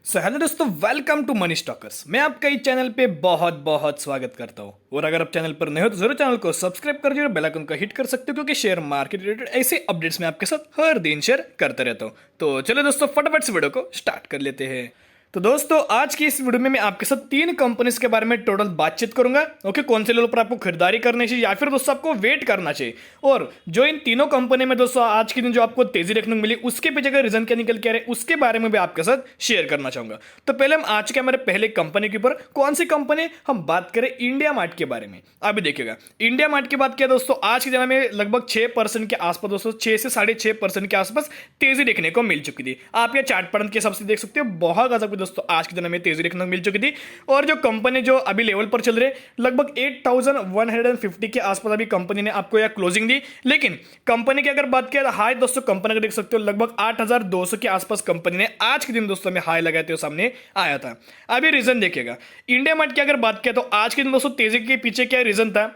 So hello दोस्तों, welcome to money stalkers. मैं आपका इस चैनल पे बहुत बहुत स्वागत करता हूँ। और अगर आप चैनल पर नए हो तो जरूर चैनल को सब्सक्राइब कर दीजिए और बेल आइकन को हिट कर सकते हो, क्योंकि शेयर मार्केट रिलेटेड ऐसे अपडेट्स मैं आपके साथ हर दिन शेयर करता रहता हूँ। तो चलो दोस्तों, फटाफट से वीडियो को स्टार्ट कर लेते हैं। तो दोस्तों, आज की इस वीडियो में मैं आपके साथ 3 कंपनीज के बारे में टोटल बातचीत करूंगा। ओके, कौन से लेवल पर आपको खरीदारी करनी चाहिए या फिर दोस्तों आपको वेट करना चाहिए, और जो इन तीनों कंपनी में दोस्तों आज के दिन जो आपको तेजी देखने को मिली उसके पीछे का रीजन क्या निकल के आ रहे हैं उसके बारे में भी आपके साथ शेयर करना चाहूंगा। तो पहले हम आज के हमारे पहले कंपनी के ऊपर, कौन सी कंपनी, हम बात करें इंडिया मार्ट के बारे में। अभी देखिएगा, इंडिया मार्ट की बात किया दोस्तों, आज के दिन में लगभग 6% के आसपास दोस्तों, 6 से 6.5% के आसपास तेजी देखने को मिल चुकी थी। आप ये चार्ट पैटर्न के हिसाब से देख सकते हो, बहुत ज्यादा दोस्तों आज के दिन में तेजी देखने को मिल चुकी थी। और जो कंपनी जो अभी लेवल पर चल रही है, लगभग 8150 के आसपास अभी कंपनी ने आपको यह क्लोजिंग दी। लेकिन कंपनी की अगर बात किया, हाई दोस्तों कंपनी का देख सकते हो, लगभग 8200 के आसपास कंपनी ने आज के दिन दोस्तों में हाई लगाते हुए सामने आया था। अभी रीजन देखिएगा, इंडिया मार्ट की अगर बात किया तो आज के दिन दोस्तों तेजी के पीछे क्या रीजन था,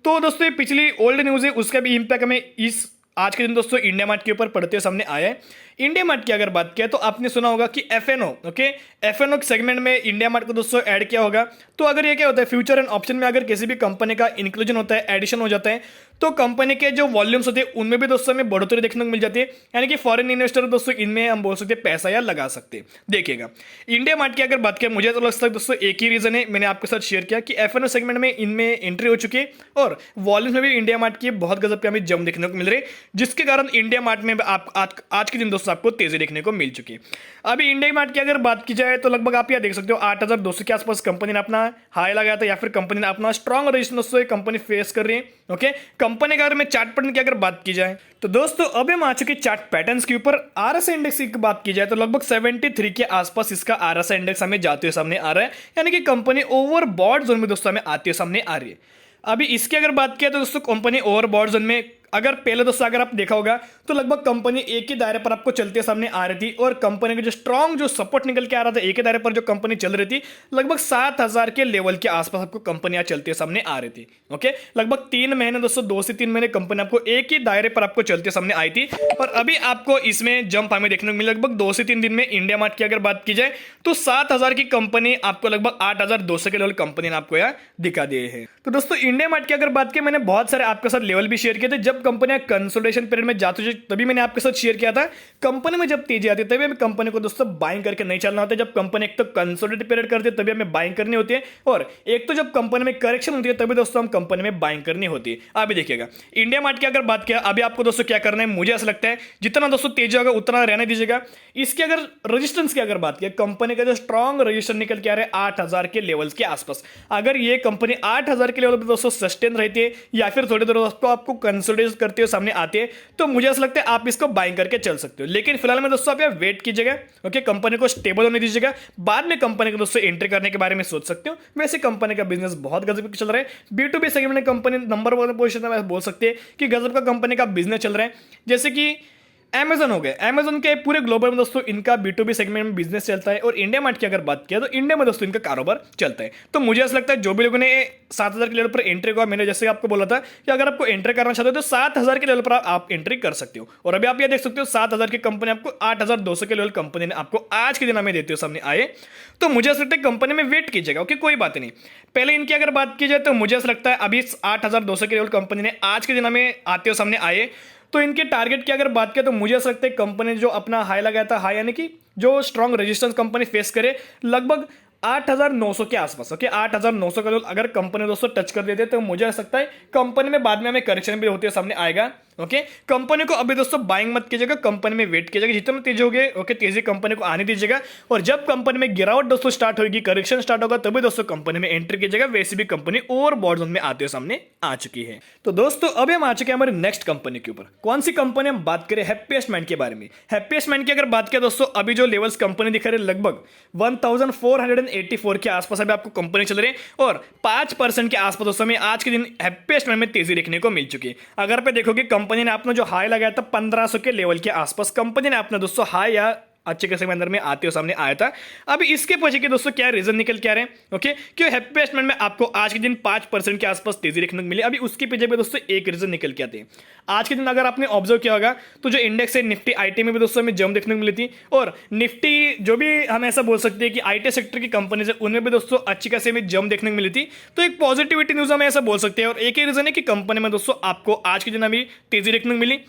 तो दोस्तों ये पिछली ओल्ड न्यूज है, उसका भी इंपैक्ट हमें इस आज के दिन दोस्तों इंडिया मार्ट के ऊपर पढ़ते हुए सामने आया है। इंडिया मार्ट की अगर बात किया तो आपने सुना होगा कि एफएनओ, ओके, एफएनओ सेगमेंट में इंडिया मार्ट को दोस्तों ऐड किया होगा। तो अगर ये क्या होता है, फ्यूचर एंड ऑप्शन में अगर किसी भी कंपनी का इंक्लूजन होता है, एडिशन हो जाता है, तो कंपनी के जो वॉल्यूम्स होते हैं उनमें भी दोस्तों हमें बढ़ोतरी देखने को मिल जाती है। यानी कि फॉरेन इन्वेस्टर दोस्तों इनमें हम बोल सकते हैं पैसा या लगा सकते हैं। देखिएगा, इंडिया मार्ट की अगर बात किया, मुझे तो लगता है दोस्तों एक ही रीजन है, मैंने आपके साथ शेयर किया कि एफएनओ सेगमेंट में इनमें एंट्री हो चुकी है और वॉल्यूम्स में भी इंडिया मार्ट की बहुत गजब की हमें जम देखने को मिल रही है, जिसके कारण इंडिया मार्ट में आज के दिन दोस्तों आपको तेजी देखने को मिल चुकी है। अभी इंडिया मार्ट की अगर बात की जाए तो लगभग आप यह देख सकते हो 8200 के आसपास कंपनी ने अपना हाई लगाया था, या फिर कंपनी ने अपना स्ट्रॉन्ग रेजिस्टेंस कंपनी फेस कर रही है। ओके, कंपनी के बारे में चार्ट पैटर्न की अगर बात की जाए तो दोस्तों अभी हम आ चुके चार्ट पैटर्न्स के ऊपर। आरएसआई इंडेक्स की बात की जाए तो लगभग 73 के आसपास इसका आरएसआई इंडेक्स हमें जाते हुए सामने आ रहा है, यानी कि कंपनी ओवरबॉट जोन में दोस्तों हमें आते हुए सामने आ रही है। अभी इसकी अगर बात किया तो दोस्तों कंपनी ओवरबॉट जोन में, अगर पहले दोस्तों अगर आप देखा होगा तो लगभग कंपनी एक ही दायरे पर आपको चलते सामने आ रही थी, और कंपनी का जो स्ट्रॉन्ग जो सपोर्ट निकल के आ रहा था, एक ही दायरे पर जो कंपनी चल रही थी, लगभग 7000 के लेवल के आसपास आपको कंपनियां चलते सामने आ रही थी। ओके, लगभग 3 महीने दोस्तों, 2 से 3 महीने कंपनी आपको एक ही दायरे पर आपको चलते सामने आई थी, और अभी आपको इसमें जंप हमें देखने को मिला लगभग 2 से 3 दिन में। इंडिया मार्ट की अगर बात की जाए तो 7000 की कंपनी आपको लगभग 8200 के लेवल कंपनी ने आपको यह दिखा दिए हैं। तो दोस्तों इंडिया मार्ट की अगर बात की, मैंने बहुत सारे आपके साथ लेवल भी शेयर किए थे। जब कंपनियां कंसोलिडेशन पीरियड में जाती है तभी मैंने आपके साथ शेयर किया था, कंपनी में जब तेजी आती है तभी हमें कंपनी को दोस्तों बाइंग करके नहीं चलना होता है। जब कंपनी एक तो कंसोलिडेट पीरियड करती है तभी हमें बाइंग करनी होती है, और एक तो जब कंपनी में करेक्शन होती है तभी दोस्तों हम कंपनी में बाइंग करनी होती है। अभी देखिएगा, इंडिया मार्ट की अगर बात किया, अभी आपको दोस्तों क्या करना है, मुझे ऐसा लगता है जितना दोस्तों तेजी होगा उतना रहने दीजिएगा। इसकी अगर रेजिस्टेंस की अगर बात किया, कंपनी का जो स्ट्रॉन्ग रेजिस्टेंस निकल के आ रहा है 8000 के लेवल के आसपास, अगर ये कंपनी 8000 के लेवल पर दोस्तों सस्टेन रहती है या फिर थोड़ी देर आपको कंसोलिडेट करते हुए सामने आते हैं, तो मुझे ऐसा लगता है आप इसको बाइंग करके चल सकते हो। लेकिन फिलहाल में दोस्तों आप यहाँ वेट कीजिएगा। ओके, कंपनी को स्टेबल होने दीजिएगा, बाद में कंपनी को दोस्तों एंट्री करने के बारे में सोच सकते हो। वैसे कंपनी का बिजनेस बहुत गजब चल रहा है, B2B सेगमेंट में कंपनी नंबर 1 पोजीशन में बोल सकते हैं कि गजब का कंपनी का बिजनेस चल रहा है। जैसे कि Amazon हो गए, Amazon के पूरे ग्लोबल में दोस्तों इनका B2B सेगमेंट में बिजनेस चलता है, और इंडिया मार्ट की अगर बात किया तो इंडिया में दोस्तों इनका कारोबार चलता है। तो मुझे ऐसा लगता है जो भी लोगों ने 7000 के लेवल पर एंट्री किया, मैंने जैसे आपको बोला था कि अगर आपको एंट्री करना चाहते हो तो 7000 के लेवल पर आप एंट्री कर सकते हो। और अभी आप ये देख सकते हो 7000 की कंपनी आपको 8200 के लेवल कंपनी ने आपको आज के दिन हमें देते हो सामने आए, तो मुझे ऐसा लगता है कंपनी में वेट कीजिएगा। ओके, कोई बात नहीं। पहले इनकी अगर बात की जाए तो मुझे ऐसा लगता है अभी 8200 के लेवल कंपनी ने आज के दिन हमें आते हुए सामने आए, तो इनके टारगेट की अगर बात करें तो मुझे ऐसा लगता है कंपनी जो अपना हाई लगाया था, हाई यानी कि जो स्ट्रॉन्ग रेजिस्टेंस कंपनी फेस करे, लगभग 8900 के आसपास। ओके, 8900 का अगर कंपनी दोस्तों टच कर देते तो मुझे ऐसा लगता है कंपनी में बाद में हमें करेक्शन भी होते हुए सामने आएगा। ओके, कंपनी को अभी दोस्तों बाइंग मत कीजिएगा, कंपनी में वेट कीजिएगा, जितना तेजी हो गए ओके तेजी कंपनी को आने दीजिएगा, और जब कंपनी में गिरावट दोस्तों स्टार्ट होगी, करेक्शन स्टार्ट होगा, तभी दोस्तों कंपनी में एंट्री कीजिएगा। वैसे भी कंपनी ओवरबॉट जोन में आते हुए सामने आ चुकी है। तो दोस्तों अभी हम आ चुके हैं हमारे नेक्स्ट कंपनी के ऊपर। कौन सी कंपनी, हम बात करें हैप्पीएस्ट माइंड के बारे में। हैप्पीएस्ट माइंड की अगर बात करें दोस्तों, अभी जो लेवल्स कंपनी दिखा रही है लगभग 1484 के आसपास अभी आपको कंपनी चल रही है, और 5% के आसपास दोस्तों में आज के दिन हैप्पीएस्ट माइंड में तेजी देखने को मिल चुकी है। अगर पे देखोगे कंपनी ने अपना जो हाई लगाया था 1500 के लेवल के आसपास, कंपनी ने अपना दोस्तों हाई या अच्छे खासे अंदर में आते हुए सामने आया था। अभी इसके पीछे के दोस्तों क्या रीजन निकल के आ रहे हैं, ओके, क्यों हैप्पीएस्ट में आपको आज के दिन 5% के आसपास तेजी देखने को मिली। अभी उसके पीछे भी दोस्तों एक रीजन निकल के आते हैं। आज के दिन अगर आपने ऑब्जर्व किया होगा तो जो इंडेक्स है निफ्टी आईटी में भी दोस्तों हमें जंप देखने को मिली थी, और निफ्टी जो भी हम ऐसा बोल सकते हैं कि आईटी सेक्टर की कंपनी है उनमें भी दोस्तों अच्छी खासी हमें जंप देखने को मिली थी। तो एक पॉजिटिविटी न्यूज हम ऐसा बोल सकते हैं, और एक ही रीजन है कि कंपनी में दोस्तों आपको आज के दिन अभी तेजी देखने को मिली।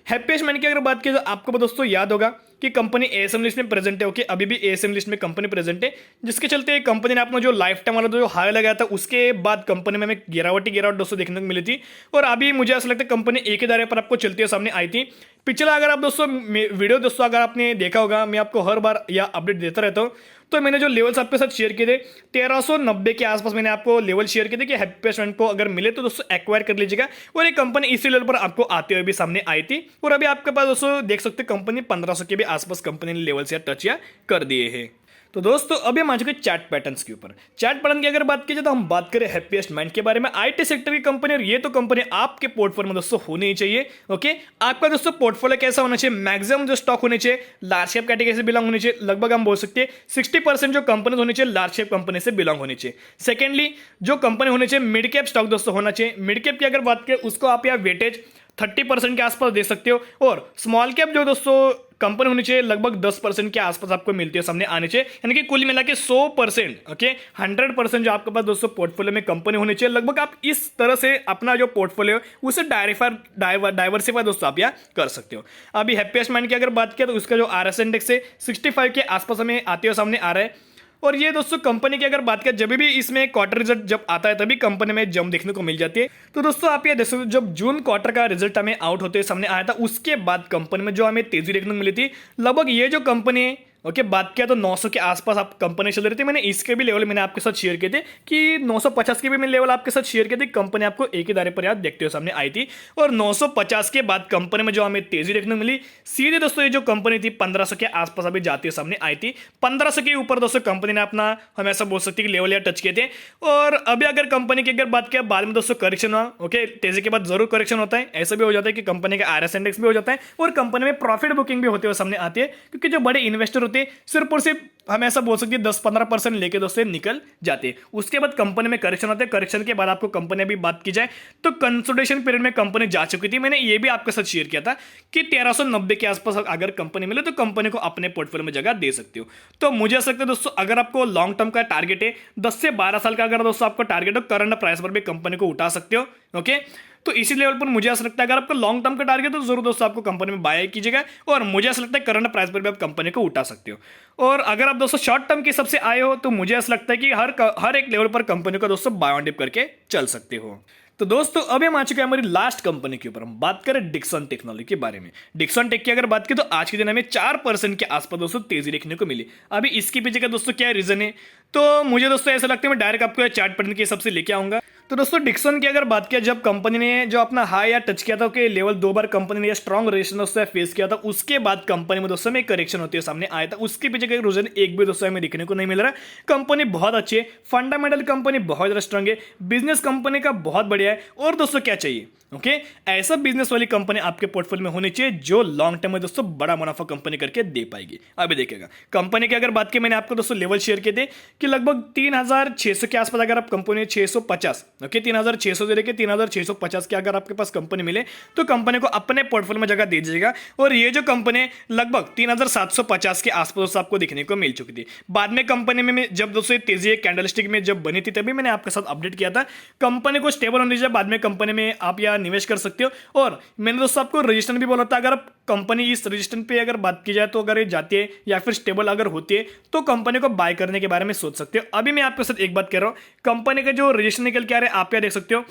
हैप्पीएस्ट मैन की अगर बात की तो आपको दोस्तों याद होगा कि कंपनी एएसएम लिस्ट में प्रेजेंट है, ओके, अभी भी एएसएम लिस्ट में कंपनी प्रेजेंट है, जिसके चलते कंपनी ने अपना जो लाइफ टाइम वाला जो हाई लगाया था उसके बाद कंपनी में हमें गिरावट दोस्तों देखने को मिली थी। और अभी मुझे ऐसा लगता है कंपनी एक ही दायरे पर आपको चलती हुई सामने आई थी। पिछला अगर आप दोस्तों वीडियो दोस्तों अगर आपने देखा होगा, मैं आपको हर बार या अपडेट देता रहता हूँ, तो मैंने जो लेवल्स आपके साथ शेयर किए थे 1390 के आसपास मैंने आपको लेवल शेयर किए थे कि हैप्पीएस्ट को अगर मिले तो दोस्तों एक्वायर कर लीजिएगा। और ये कंपनी इसी लेवल पर आपको आते हुए भी सामने आई थी, और अभी आपके पास दोस्तों देख सकते हैं कंपनी 1500 के भी आसपास कंपनी ने लेवल से टच या कर दिए हैं। तो दोस्तों अभी हम आ चुके चैट पैटर्न्स के ऊपर। चैट पैटर्न की अगर बात की जाए तो हम बात करें हैप्पीएस्ट माइंड के बारे में, आईटी सेक्टर की कंपनी, और ये तो कंपनी आपके पोर्टफोलियो में दोस्तों होनी ही चाहिए, ओके। आपका दोस्तों पोर्टफोलियो कैसा होना चाहिए, मैक्सिमम जो स्टॉक होने चाहिए लार्ज कैप कैटेगरी से बिलोंग होने चाहिए, लगभग हम बोल सकते हैं 60% जो कंपनी होनी चाहिए लार्ज कैप कंपनी से बिलोंग होनी चाहिए। सेकेंडली जो कंपनी होनी चाहिए मिड कैप स्टॉक दोस्तों होना चाहिए। मिड कैप की अगर बात करें उसको आप यहाँ वेटेज 30% के आसपास दे सकते हो, और स्मॉल कैप जो दोस्तों कंपनी होनी चाहिए लगभग 10% के आसपास आपको मिलती है सामने आने चाहिए, यानी कि कुल मिला के 100%, ओके, 100% जो आपके पास दोस्तों पोर्टफोलियो में कंपनी होनी चाहिए। लगभग आप इस तरह से अपना जो पोर्टफोलियो उसे डाइवर्सिफाई दोस्तों आप यहाँ कर सकते हो। अभी हैप्पीएस्ट माइंड की अगर बात किया तो उसका जो आरएस इंडेक्स है 65 के आसपास हमें आते हुए सामने आ रहा है। और ये दोस्तों कंपनी की अगर बात करें जब भी इसमें क्वार्टर रिजल्ट जब आता है तभी कंपनी में जंप देखने को मिल जाती है। तो दोस्तों आप ये देख सकते हो जब जून क्वार्टर का रिजल्ट हमें आउट होते सामने आया था उसके बाद कंपनी में जो हमें तेजी देखने को मिली थी, लगभग ये जो कंपनी है, ओके, बात किया तो 900 के आसपास आप कंपनी चल रही थी। मैंने इसके भी लेवल मैंने आपके साथ शेयर किए थे कि 950 के भी मैंने लेवल आपके साथ शेयर किए थे। कंपनी आपको एक ही दायरे पर याद देखते हुए सामने आई थी, और 950 के बाद कंपनी में जो हमें तेजी देखने को मिली, सीधे दोस्तों ये जो कंपनी थी 1500 के आसपास अभी जाते हुए सामने आई थी। 1500 के ऊपर दोस्तों कंपनी ने अपना हम ऐसा बोल सकते हैं कि लेवल या टच किए थे। और अभी अगर कंपनी की अगर बात किया बाद में दोस्तों करेक्शन हुआ, ओके, तेजी के बाद जरूर करेक्शन होता है, ऐसा भी हो जाता है कि कंपनी का आरएस इंडेक्स भी हो जाता है और कंपनी में प्रॉफिट बुकिंग भी होते हुए सामने आती है, क्योंकि जो बड़े इन्वेस्टर होते हैं सिर्फ और सिर्फ हम ऐसा बोल सकते हैं 10-15% लेके दोस्तों निकल जाते हैं। उसके बाद कंपनी में करेक्शन होता है, करेक्शन के बाद आपको कंपनी भी बात की जाए तो कंसोलिडेशन पीरियड में कंपनी जा चुकी थी। मैंने ये भी आपके साथ शेयर किया था कि 1390 के आसपास अगर कंपनी मिले तो कंपनी को अपने पोर्टफोलियो में जगह दे सकते हो। तो मुझे ऐसा लगता है दोस्तों अगर आपको लॉन्ग टर्म का टारगेट है 10 से 12 साल का अगर दोस्तों आपको टारगेट हो, करंट प्राइस पर भी कंपनी को उठा सकते हो, ओके। तो इसी लेवल पर मुझे ऐसा लगता है अगर आपका लॉन्ग टर्म का टारगेट तो जरूर दोस्तों आपको कंपनी में बाय कीजिएगा, और मुझे ऐसा लगता है करंट प्राइस पर भी आप कंपनी को उठा सकते हो। और अगर आप दोस्तों शॉर्ट टर्म के सबसे आए हो तो मुझे ऐसा लगता है कि हर एक लेवल पर कंपनी को दोस्तों बाय ऑन डिप करके चल सकते हो। तो दोस्तों अभी हम आ चुके हैं हमारी लास्ट कंपनी के ऊपर। हम बात करें डिक्सन टेक्नोलॉजी के बारे में। डिक्सन टेक की अगर बात की तो आज के दिन हमें 4% के आसपास दोस्तों तेजी देखने को मिली। अभी इसके पीछे का दोस्तों क्या रीजन है, तो मुझे दोस्तों ऐसा लगता है मैं डायरेक्ट आपको चार्ट पैटर्न के हिसाब से लेके आऊंगा। तो दोस्तों डिक्सन की अगर बात किया, जब कंपनी ने जो अपना हाई या टच किया था कि लेवल 2 बार कंपनी ने स्ट्रॉन्ग रेजिस्टेंस दोस्तों फेस किया था, उसके बाद कंपनी में दोस्तों में करेक्शन होते हुए सामने आया था। उसके पीछे का रीजन एक भी दोस्तों हमें देखने को नहीं मिल रहा। कंपनी बहुत अच्छी है, फंडामेंटल कंपनी बहुत ज्यादा स्ट्रांग है, बिजनेस कंपनी का बहुत बढ़िया है, और दोस्तों क्या चाहिए, ओके, ऐसा बिजनेस वाली कंपनी आपके पोर्टफोलियो में होनी चाहिए जो लॉन्ग टर्म में दोस्तों बड़ा मुनाफा कंपनी करके दे पाएगी। अभी देखिएगा कंपनी की अगर बात की, मैंने आपको दोस्तों लेवल शेयर किए थे कि लगभग 3600 के आसपास अगर आप कंपनी 650, ओके, 3600 से लेकर 3650 के अगर आपके पास कंपनी मिले तो कंपनी को अपने पोर्टफोलियो में जगह दे दीजिएगा। और ये जो कंपनी लगभग 3750 के आसपास आपको देखने को मिल चुकी थी। बाद में कंपनी में जब दोस्तों तेजी कैंडलस्टिक में जब बनी थी तभी मैंने आपके साथ अपडेट किया था कंपनी को स्टेबल होने दीजिए, बाद में कंपनी में आप यहाँ निवेश कर सकते हो। और मैंने दोस्तों आपको रजिस्टर भी बोला था अगर आप कंपनी इस रजिस्टर पे अगर बात की जाए तो अगर ये जाती है या फिर स्टेबल अगर होती है तो कंपनी को बाय करने के बारे में सोच सकते हो। अभी मैं आपके साथ एक बात कह रहा हूँ, कंपनी का जो रजिस्टर निकल के आ रहा है आप यहाँ देख सकते हो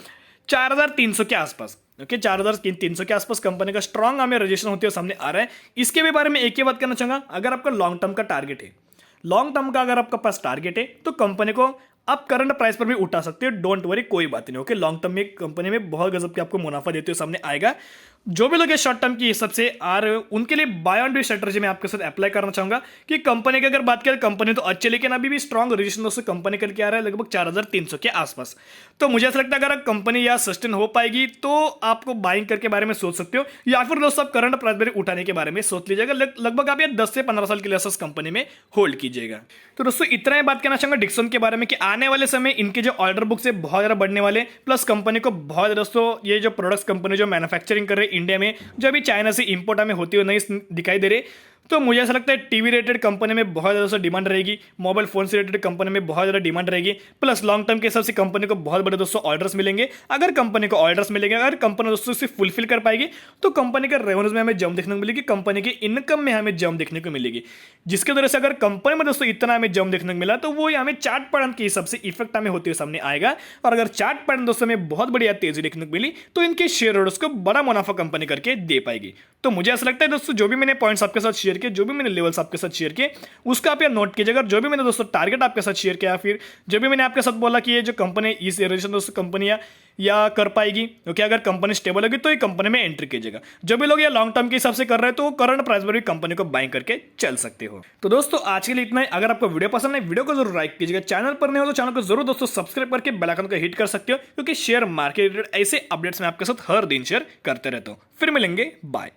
4300 के आसपास, ओके, 4300 के आसपास कंपनी का स्ट्रॉन्ग हमें रजिस्टर होते हुए सामने आ रहा है। इसके भी बारे में एक ही बात करना चाहूंगा, अगर आपका लॉन्ग टर्म का टारगेट है, लॉन्ग टर्म का अगर आपका पास टारगेट है तो कंपनी को आप करंट प्राइस पर भी उठा सकते हो, डोंट वरी, कोई बात नहीं, ओके। लॉन्ग टर्म में कंपनी में बहुत गजब के आपको मुनाफा देते हुए सामने आएगा। जो भी लोग शॉर्ट टर्म की हिसाब से आ रहे हो उनके लिए बाय ऑन ड्यू स्ट्रेटजी मैं आपके साथ अप्लाई करना चाहूंगा कि कंपनी की अगर बात करें, कंपनी तो अच्छी लेकिन अभी भी स्ट्रॉन्ग रजिस्ट्रेशन दोस्तों कंपनी करके आ रहा है लगभग 4300 के आसपास। तो मुझे ऐसा लगता है अगर कंपनी या सस्टेन हो पाएगी तो आपको बाइंग करके बारे में सोच सकते हो, या फिर दोस्तों आप करंट प्राइस में उठाने के बारे में सोच लीजिएगा। लगभग आप ये 10 से 15 साल के लिए कंपनी में होल्ड कीजिएगा। तो दोस्तों इतना ही बात करना चाहूंगा डिक्सन के बारे में कि आने वाले समय इनके जो ऑर्डर बुक से बहुत ज्यादा बढ़ने वाले, प्लस कंपनी को बहुत ज्यादा दोस्तों ये जो प्रोडक्ट्स कंपनी जो मैन्युफैक्चरिंग कर रही है इंडिया में, जो अभी चाइना से इंपोर्ट हमें होती हुई नहीं दिखाई दे रही, तो मुझे ऐसा लगता है टीवी रेटेड कंपनी में बहुत ज़्यादा डिमांड रहेगी, मोबाइल फोन से रिलेटेड कंपनी में बहुत ज़्यादा डिमांड रहेगी, प्लस लॉन्ग टर्म के हिसाब से कंपनी को बहुत बड़े दोस्तों ऑर्डर्स मिलेंगे। अगर कंपनी को ऑर्डर्स मिलेंगे, अगर कंपनी दोस्तों से फुलफिल कर पाएगी तो कंपनी के रेवेन्यूज में हमें जंप देखने को मिलेगी, कंपनी की इनकम में हमें जंप देखने को मिलेगी, जिसके वजह से अगर कंपनी में दोस्तों इतना हमें जंप देखने को मिला तो वो हमें चार्ट पैटर्न के हिसाब से इफेक्ट हमें होते हुए सामने आएगा। और अगर चार्ट पैटर्न दोस्तों में बहुत बढ़िया तेजी देखने को मिली तो इनके शेयर होल्डर्स को बड़ा मुनाफा कंपनी करके दे पाएगी। तो मुझे ऐसा लगता है दोस्तों जो भी मैंने पॉइंट्स आपके साथ शेयर किए, जो भी मैंने लेवल्स आपके साथ शेयर किए, उसका आप नोट कीजिएगा। जो भी मैंने दोस्तों टारगेट आपके साथ शेयर किया, फिर जो भी मैंने आपके साथ बोला कि ये जो कंपनी इस रजिस्ट्रेशन दोस्तों कंपनियां या कर पाएगी, क्योंकि अगर कंपनी स्टेबल होगी तो ये कंपनी में एंट्री कीजिएगा। जो भी लोग ये लॉन्ग टर्म के हिसाब से कर रहे हैं तो करंट प्राइस पर भी कंपनी को बाइंग करके चल सकते हो। तो दोस्तों आज के लिए इतना ही। अगर आपको वीडियो पसंद है वीडियो को जरूर लाइक कीजिएगा, चैनल पर नहीं हो तो चैनल को जरूर दोस्तों सब्सक्राइब करके बेल आइकन को हिट कर सकते हो, क्योंकि शेयर मार्केट ऐसे अपडेट्स मैं आपके साथ हर दिन शेयर करते रहता हूं। फिर मिलेंगे, बाय।